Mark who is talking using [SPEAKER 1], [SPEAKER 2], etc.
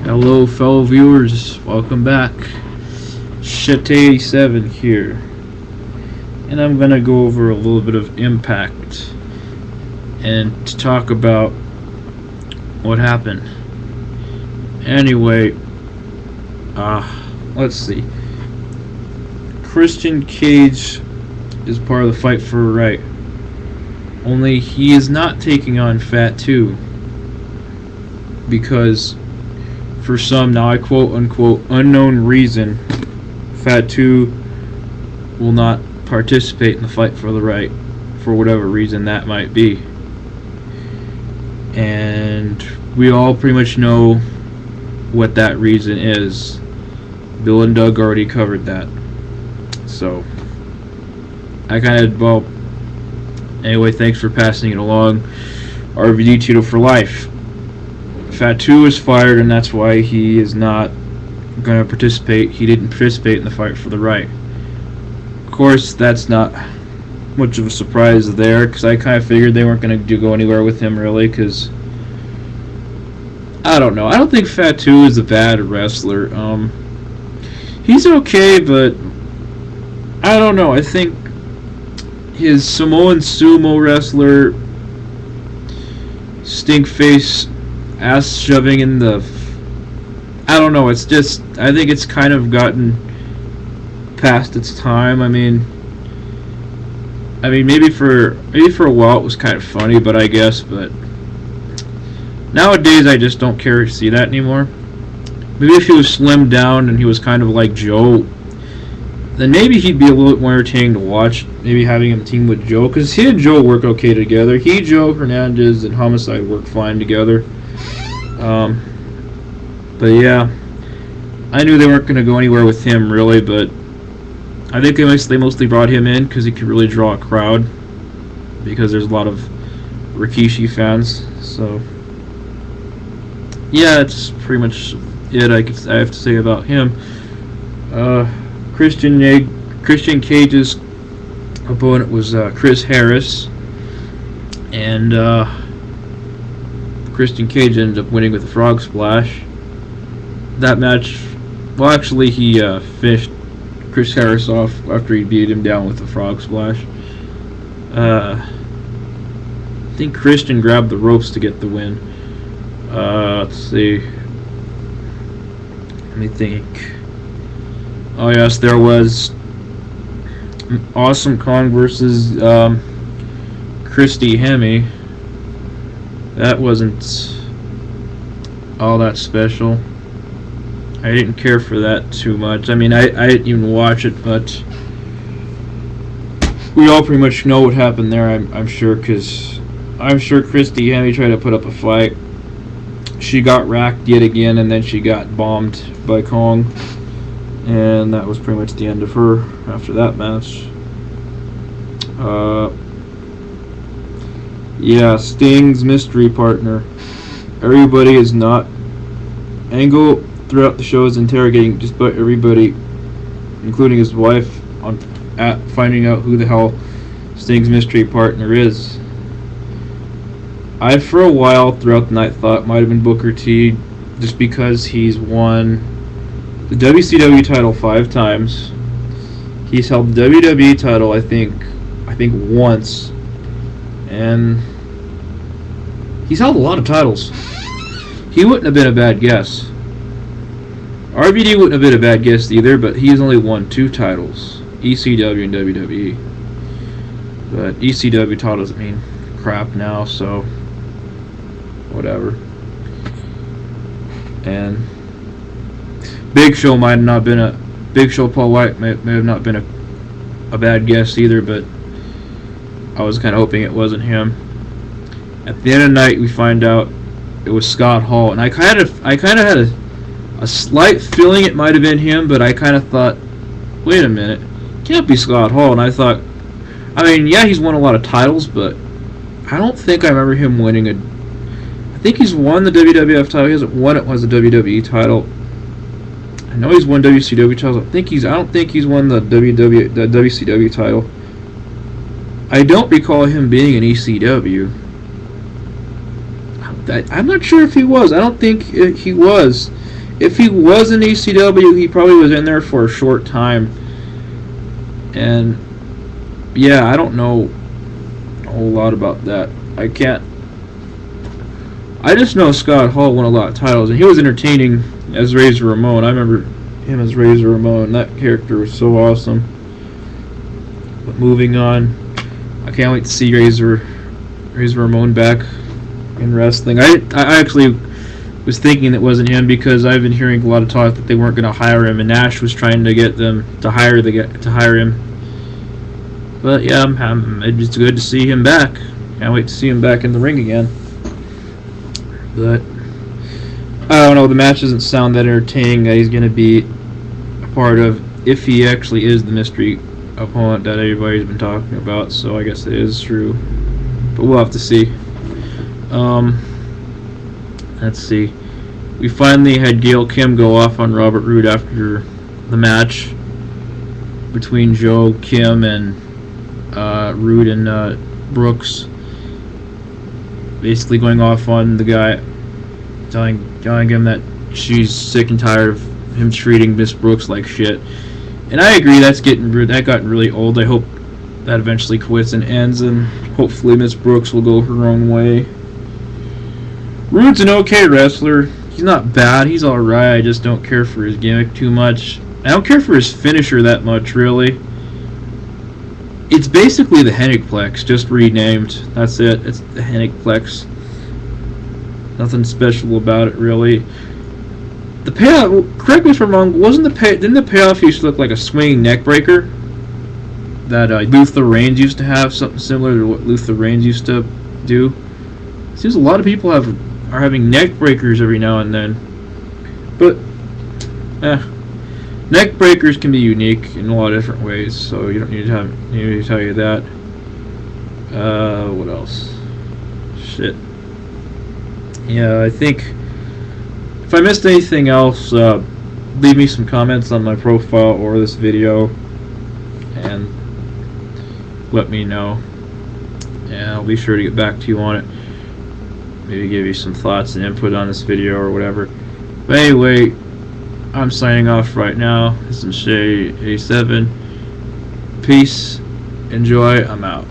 [SPEAKER 1] Hello, fellow viewers. Welcome back. Shit87 here. And I'm going to go over a little bit of Impact and to talk about what happened. Anyway, let's see. Christian Cage is part of the Fight for Right. Only he is not taking on Fat 2 because for some, now I quote unquote, unknown reason, Fat 2 will not participate in the Fight for the Right, for whatever reason that might be. And we all pretty much know what that reason is. Bill and Doug already covered that. So, I kind of, well, anyway, thanks for passing it along. RVD Tito for life. Fat 2 is fired, and that's why he is not going to participate. He didn't participate in the Fight for the Right. Of course, that's not much of a surprise there, because I kind of figured they weren't going to go anywhere with him, really, because I don't know. I don't think Fat 2 is a bad wrestler. He's okay, but I don't know. I think his Samoan sumo wrestler stink face ass shoving in the, I don't know, it's just, I think it's kind of gotten past its time. I mean maybe for a while it was kind of funny, but nowadays I just don't care to see that anymore. Maybe if he was slimmed down and he was kind of like Joe, then maybe he'd be a little bit more entertaining to watch. Maybe having him team with Joe, because he and Joe work okay together. Joe, Hernandez, and Homicide work fine together. But yeah, I knew they weren't going to go anywhere with him really, but I think they mostly brought him in because he could really draw a crowd, because there's a lot of Rikishi fans. So yeah, that's pretty much it I have to say about him. Christian Cage's opponent was Chris Harris, and Christian Cage ended up winning with a frog splash. That match, well, actually, he finished Chris Harris off after he beat him down with a frog splash. I think Christian grabbed the ropes to get the win. Let's see. Let me think. Oh yes, there was Awesome Kong versus Christy Hemme. That wasn't all that special. I didn't care for that too much. I mean, I didn't even watch it, but we all pretty much know what happened there, I'm sure, because I'm sure Christy Hemme tried to put up a fight. She got racked yet again, and then she got bombed by Kong. And that was pretty much the end of her after that match. Yeah, Sting's mystery partner. Everybody is not. Angle throughout the show is interrogating just about everybody, including his wife, at finding out who the hell Sting's mystery partner is. I, for a while throughout the night, thought it might have been Booker T, just because he's won the WCW title 5 times. He's held the WWE title, I think once, and he's held a lot of titles. He wouldn't have been a bad guess. RVD wouldn't have been a bad guess either, but he's only won 2 titles, ECW and WWE. But ECW title doesn't mean crap now, so whatever. And Big Show might have not been a Big Show. Paul White may have not been a bad guess either, but I was kind of hoping it wasn't him. At the end of the night, we find out it was Scott Hall, and I kind of had a slight feeling it might have been him, but I kind of thought, wait a minute, it can't be Scott Hall. And I thought, I mean, yeah, he's won a lot of titles, but I don't think I remember him winning I think he's won the WWF title. He hasn't won it as a WWE title. I know he's won WCW titles. I don't think he's won the WCW title. I don't recall him being an ECW. I'm not sure if he was. I don't think he was. If he was in ECW, he probably was in there for a short time. And yeah, I don't know a whole lot about that. I just know Scott Hall won a lot of titles, and he was entertaining as Razor Ramon. I remember him as Razor Ramon. That character was so awesome. But moving on, I can't wait to see Razor Ramon back in wrestling. I actually was thinking it wasn't him because I've been hearing a lot of talk that they weren't going to hire him, and Nash was trying to get them to hire him. But yeah, it's good to see him back. Can't wait to see him back in the ring again. But I don't know, the match doesn't sound that entertaining that he's going to be a part of, if he actually is the mystery opponent that everybody's been talking about. So I guess it is true, but we'll have to see. Let's see. We finally had Gail Kim go off on Robert Roode after the match between Joe, Kim, and Roode and Brooks. Basically going off on the guy, telling him that she's sick and tired of him treating Miss Brooks like shit. And I agree, that got really old. I hope that eventually quits and ends, and hopefully Miss Brooks will go her own way. Roode's an okay wrestler. He's not bad. He's alright. I just don't care for his gimmick too much. I don't care for his finisher that much, really. It's basically the Hennickplex, just renamed. That's it. It's the Hennickplex. Nothing special about it, really. The payoff, correct me if I'm wrong, didn't the payoff used to look like a swinging neck breaker? That Luther Reigns used to have, something similar to what Luther Reigns used to do. Seems a lot of people are having neck breakers every now and then. But neck breakers can be unique in a lot of different ways, so you don't need to tell you that. What else? Shit. Yeah, I think if I missed anything else, leave me some comments on my profile or this video and let me know, and I'll be sure to get back to you on it. Maybe give you some thoughts and input on this video or whatever. But anyway, I'm signing off right now. This is Shay87. Peace. Enjoy. I'm out.